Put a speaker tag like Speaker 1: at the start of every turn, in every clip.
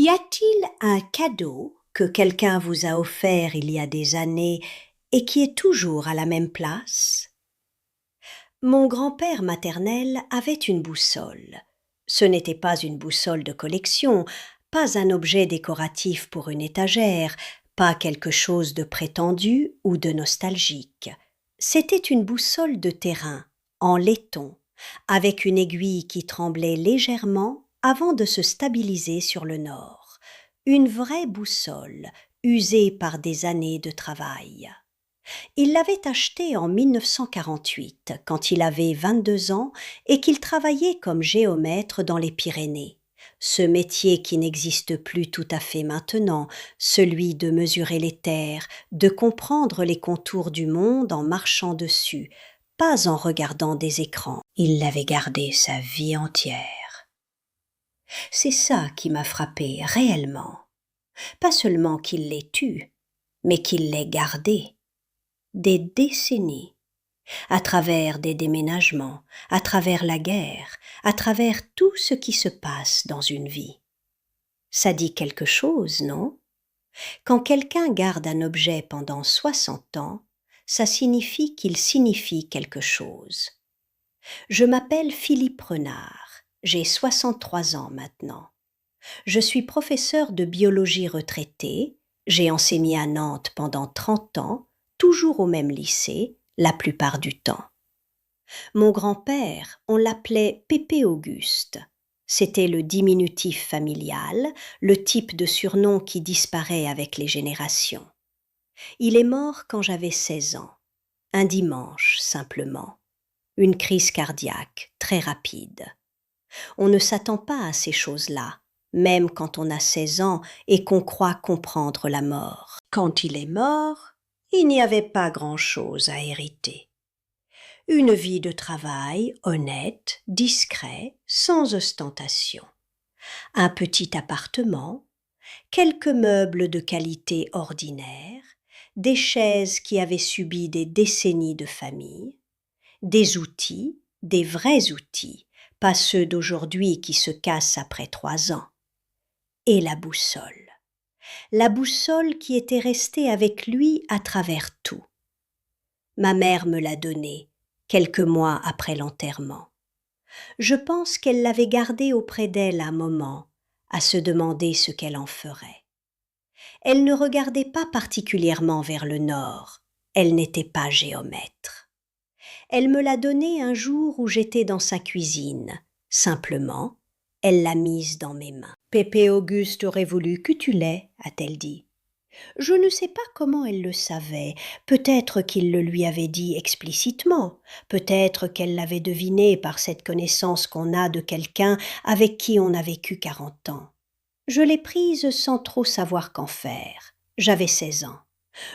Speaker 1: Y a-t-il un cadeau que quelqu'un vous a offert il y a des années et qui est toujours à la même place? Mon grand-père maternel avait une boussole. Ce n'était pas une boussole de collection, pas un objet décoratif pour une étagère, pas quelque chose de prétendu ou de nostalgique. C'était une boussole de terrain, en laiton, avec une aiguille qui tremblait légèrement avant de se stabiliser sur le nord. Une vraie boussole, usée par des années de travail. Il l'avait achetée en 1948, quand il avait 22 ans et qu'il travaillait comme géomètre dans les Pyrénées. Ce métier qui n'existe plus tout à fait maintenant, celui de mesurer les terres, de comprendre les contours du monde en marchant dessus, pas en regardant des écrans. Il l'avait gardé sa vie entière. C'est ça qui m'a frappé réellement. Pas seulement qu'il l'ait tue, mais qu'il l'ait gardée. Des décennies, à travers des déménagements, à travers la guerre, à travers tout ce qui se passe dans une vie. Ça dit quelque chose, non? Quand quelqu'un garde un objet pendant 60 ans, ça signifie qu'il signifie quelque chose. Je m'appelle Philippe Renard, j'ai 63 ans maintenant. Je suis professeur de biologie retraité, j'ai enseigné à Nantes pendant 30 ans, toujours au même lycée, la plupart du temps. Mon grand-père, on l'appelait Pépé Auguste. C'était le diminutif familial, le type de surnom qui disparaît avec les générations. Il est mort quand j'avais 16 ans, un dimanche simplement. Une crise cardiaque très rapide. On ne s'attend pas à ces choses-là, même quand on a 16 ans et qu'on croit comprendre la mort. Quand il est mort, il n'y avait pas grand-chose à hériter. Une vie de travail honnête, discret, sans ostentation. Un petit appartement, quelques meubles de qualité ordinaire, des chaises qui avaient subi des décennies de famille, des outils, des vrais outils, pas ceux d'aujourd'hui qui se cassent après 3 ans. Et la boussole. La boussole qui était restée avec lui à travers tout. Ma mère me l'a donnée, quelques mois après l'enterrement. Je pense qu'elle l'avait gardée auprès d'elle un moment, à se demander ce qu'elle en ferait. Elle ne regardait pas particulièrement vers le nord, elle n'était pas géomètre. Elle me l'a donnée un jour où j'étais dans sa cuisine. Simplement, elle l'a mise dans mes mains. « Pépé Auguste aurait voulu que tu l'aies, a-t-elle dit. Je ne sais pas comment elle le savait, peut-être qu'il le lui avait dit explicitement, peut-être qu'elle l'avait deviné par cette connaissance qu'on a de quelqu'un avec qui on a vécu 40 ans. Je l'ai prise sans trop savoir qu'en faire. J'avais 16 ans.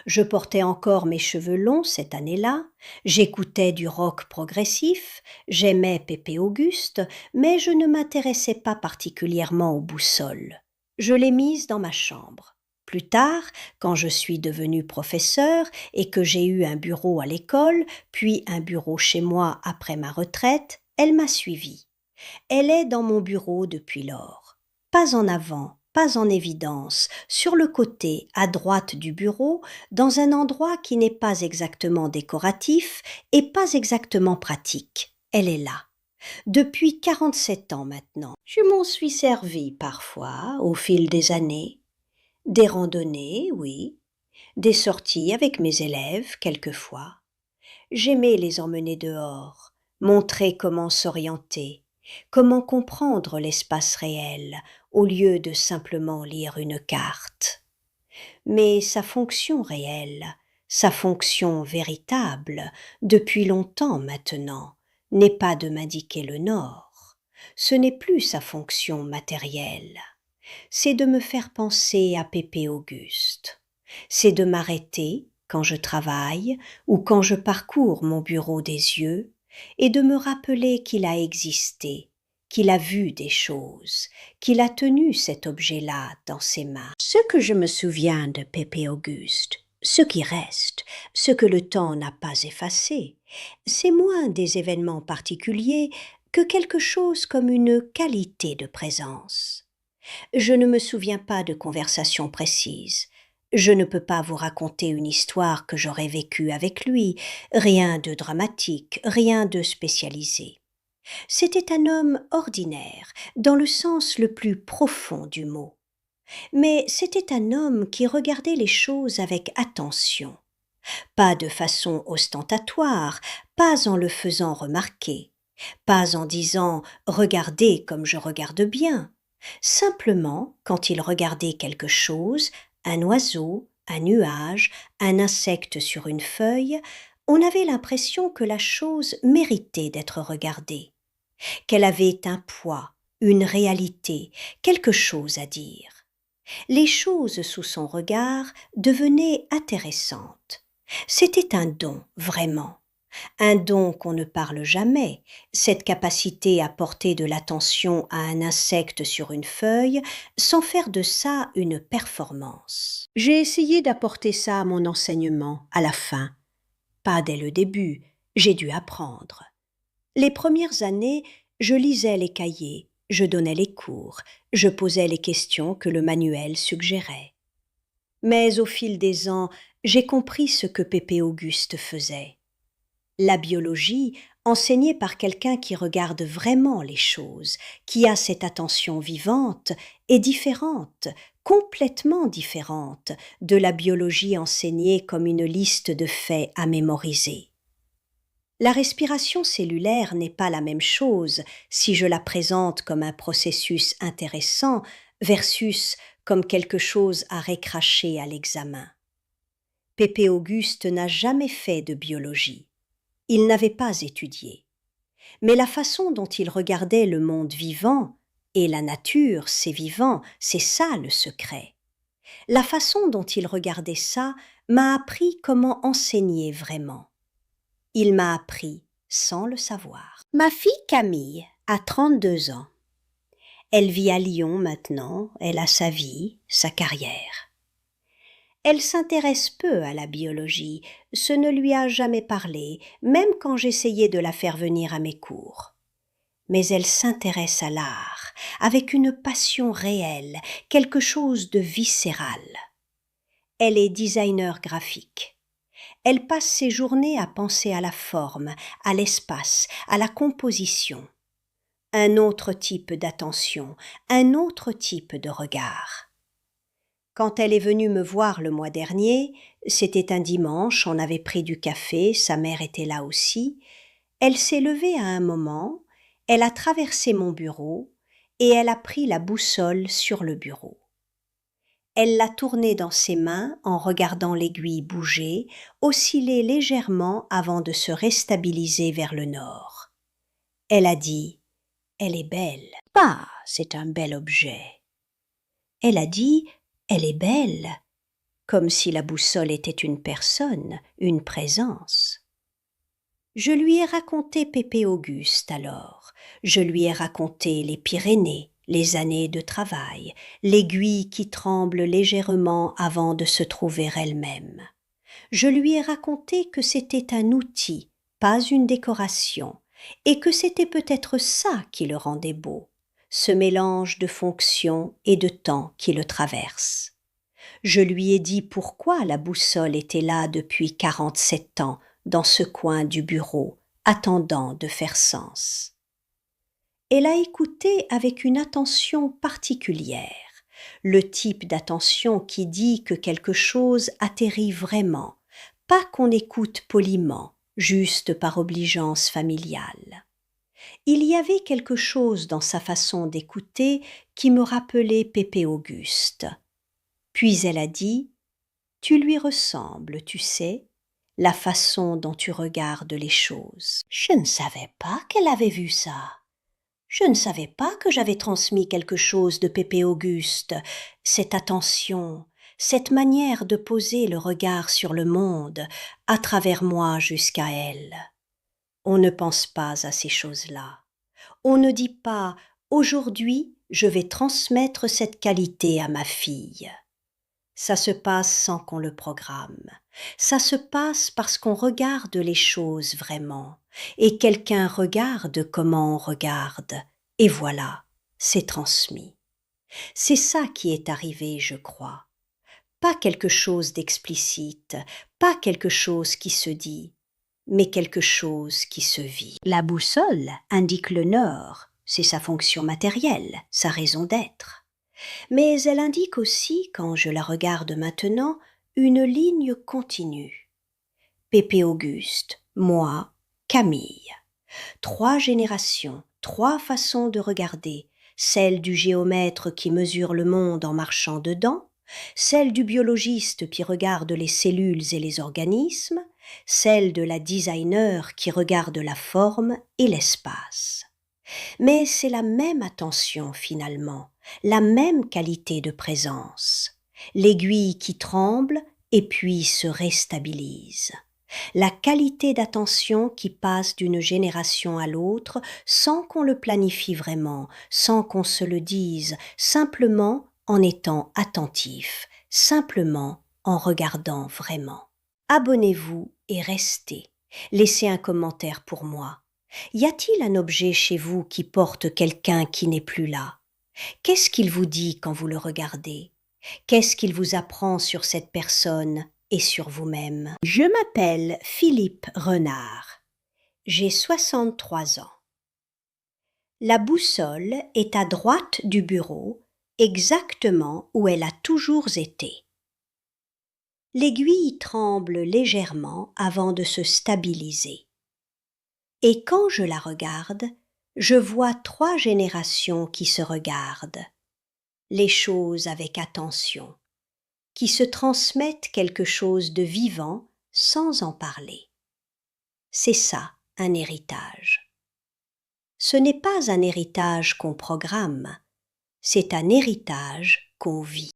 Speaker 1: Je portais encore mes cheveux longs cette année-là, j'écoutais du rock progressif, j'aimais Pépé Auguste, mais je ne m'intéressais pas particulièrement aux boussoles. Je l'ai mise dans ma chambre. Plus tard, quand je suis devenue professeur et que j'ai eu un bureau à l'école, puis un bureau chez moi après ma retraite, elle m'a suivie. Elle est dans mon bureau depuis lors. Pas en avant, pas en évidence, sur le côté, à droite du bureau, dans un endroit qui n'est pas exactement décoratif et pas exactement pratique. Elle est là. Depuis 47 ans maintenant. Je m'en suis servi parfois, au fil des années. Des randonnées, oui. Des sorties avec mes élèves, quelquefois. J'aimais les emmener dehors, montrer comment s'orienter, comment comprendre l'espace réel, au lieu de simplement lire une carte. Mais sa fonction réelle, sa fonction véritable, depuis longtemps maintenant, n'est pas de m'indiquer le nord. Ce n'est plus sa fonction matérielle. C'est de me faire penser à Pépé Auguste. C'est de m'arrêter, quand je travaille ou quand je parcours mon bureau des yeux, et de me rappeler qu'il a existé, qu'il a vu des choses, qu'il a tenu cet objet-là dans ses mains. Ce que je me souviens de Pépé Auguste, ce qui reste, ce que le temps n'a pas effacé, c'est moins des événements particuliers que quelque chose comme une qualité de présence. Je ne me souviens pas de conversations précises. Je ne peux pas vous raconter une histoire que j'aurais vécue avec lui, rien de dramatique, rien de spécialisé. C'était un homme ordinaire, dans le sens le plus profond du mot. Mais c'était un homme qui regardait les choses avec attention, pas de façon ostentatoire, pas en le faisant remarquer, pas en disant regardez comme je regarde bien. Simplement, quand il regardait quelque chose, un oiseau, un nuage, un insecte sur une feuille, on avait l'impression que la chose méritait d'être regardée, qu'elle avait un poids, une réalité, quelque chose à dire. Les choses sous son regard devenaient intéressantes. C'était un don, vraiment. Un don qu'on ne parle jamais, cette capacité à porter de l'attention à un insecte sur une feuille sans faire de ça une performance. J'ai essayé d'apporter ça à mon enseignement, à la fin. Pas dès le début, j'ai dû apprendre. Les premières années, je lisais les cahiers, je donnais les cours, je posais les questions que le manuel suggérait. Mais au fil des ans, j'ai compris ce que Pépé Auguste faisait. La biologie, enseignée par quelqu'un qui regarde vraiment les choses, qui a cette attention vivante, est différente, complètement différente de la biologie enseignée comme une liste de faits à mémoriser. La respiration cellulaire n'est pas la même chose si je la présente comme un processus intéressant versus comme quelque chose à récracher à l'examen. Pépé Auguste n'a jamais fait de biologie. Il n'avait pas étudié. Mais la façon dont il regardait le monde vivant, et la nature, c'est vivant, c'est ça le secret. La façon dont il regardait ça m'a appris comment enseigner vraiment. Il m'a appris sans le savoir. Ma fille Camille a 32 ans. Elle vit à Lyon maintenant, elle a sa vie, sa carrière. Elle s'intéresse peu à la biologie, ce ne lui a jamais parlé, même quand j'essayais de la faire venir à mes cours. Mais elle s'intéresse à l'art, avec une passion réelle, quelque chose de viscéral. Elle est designer graphique. Elle passe ses journées à penser à la forme, à l'espace, à la composition. Un autre type d'attention, un autre type de regard. Quand elle est venue me voir le mois dernier, c'était un dimanche, on avait pris du café, sa mère était là aussi, elle s'est levée à un moment, elle a traversé mon bureau et elle a pris la boussole sur le bureau. Elle l'a tournée dans ses mains en regardant l'aiguille bouger, osciller légèrement avant de se restabiliser vers le nord. Elle a dit « Elle est belle. »« Bah, c'est un bel objet. » Elle a dit « Elle est belle », comme si la boussole était une personne, une présence. Je lui ai raconté Pépé Auguste alors, je lui ai raconté les Pyrénées, les années de travail, l'aiguille qui tremble légèrement avant de se trouver elle-même. Je lui ai raconté que c'était un outil, pas une décoration, et que c'était peut-être ça qui le rendait beau, ce mélange de fonctions et de temps qui le traverse. Je lui ai dit pourquoi la boussole était là depuis 47 ans, dans ce coin du bureau, attendant de faire sens. Elle a écouté avec une attention particulière, le type d'attention qui dit que quelque chose atterrit vraiment, pas qu'on écoute poliment, juste par obligeance familiale. Il y avait quelque chose dans sa façon d'écouter qui me rappelait Pépé Auguste. Puis elle a dit « Tu lui ressembles, tu sais, la façon dont tu regardes les choses. » Je ne savais pas qu'elle avait vu ça. Je ne savais pas que j'avais transmis quelque chose de Pépé Auguste, cette attention, cette manière de poser le regard sur le monde, à travers moi jusqu'à elle. On ne pense pas à ces choses-là. On ne dit pas « Aujourd'hui, je vais transmettre cette qualité à ma fille ». Ça se passe sans qu'on le programme. Ça se passe parce qu'on regarde les choses vraiment, et quelqu'un regarde comment on regarde, et voilà, c'est transmis. C'est ça qui est arrivé, je crois. Pas quelque chose d'explicite, pas quelque chose qui se dit, mais quelque chose qui se vit. La boussole indique le nord, c'est sa fonction matérielle, sa raison d'être. Mais elle indique aussi, quand je la regarde maintenant, une ligne continue. Pépé Auguste, moi, Camille. 3 générations, 3 façons de regarder, celle du géomètre qui mesure le monde en marchant dedans, celle du biologiste qui regarde les cellules et les organismes, celle de la designer qui regarde la forme et l'espace. Mais c'est la même attention finalement, la même qualité de présence. L'aiguille qui tremble et puis se réstabilise. La qualité d'attention qui passe d'une génération à l'autre sans qu'on le planifie vraiment, sans qu'on se le dise, simplement en étant attentif, simplement en regardant vraiment. Abonnez-vous et restez. Laissez un commentaire pour moi. Y a-t-il un objet chez vous qui porte quelqu'un qui n'est plus là? Qu'est-ce qu'il vous dit quand vous le regardez? Qu'est-ce qu'il vous apprend sur cette personne et sur vous-même? Je m'appelle Philippe Renard. J'ai 63 ans. La boussole est à droite du bureau, exactement où elle a toujours été. L'aiguille tremble légèrement avant de se stabiliser. Et quand je la regarde, je vois 3 générations qui se regardent, les choses avec attention, qui se transmettent quelque chose de vivant sans en parler. C'est ça, un héritage. Ce n'est pas un héritage qu'on programme, c'est un héritage qu'on vit.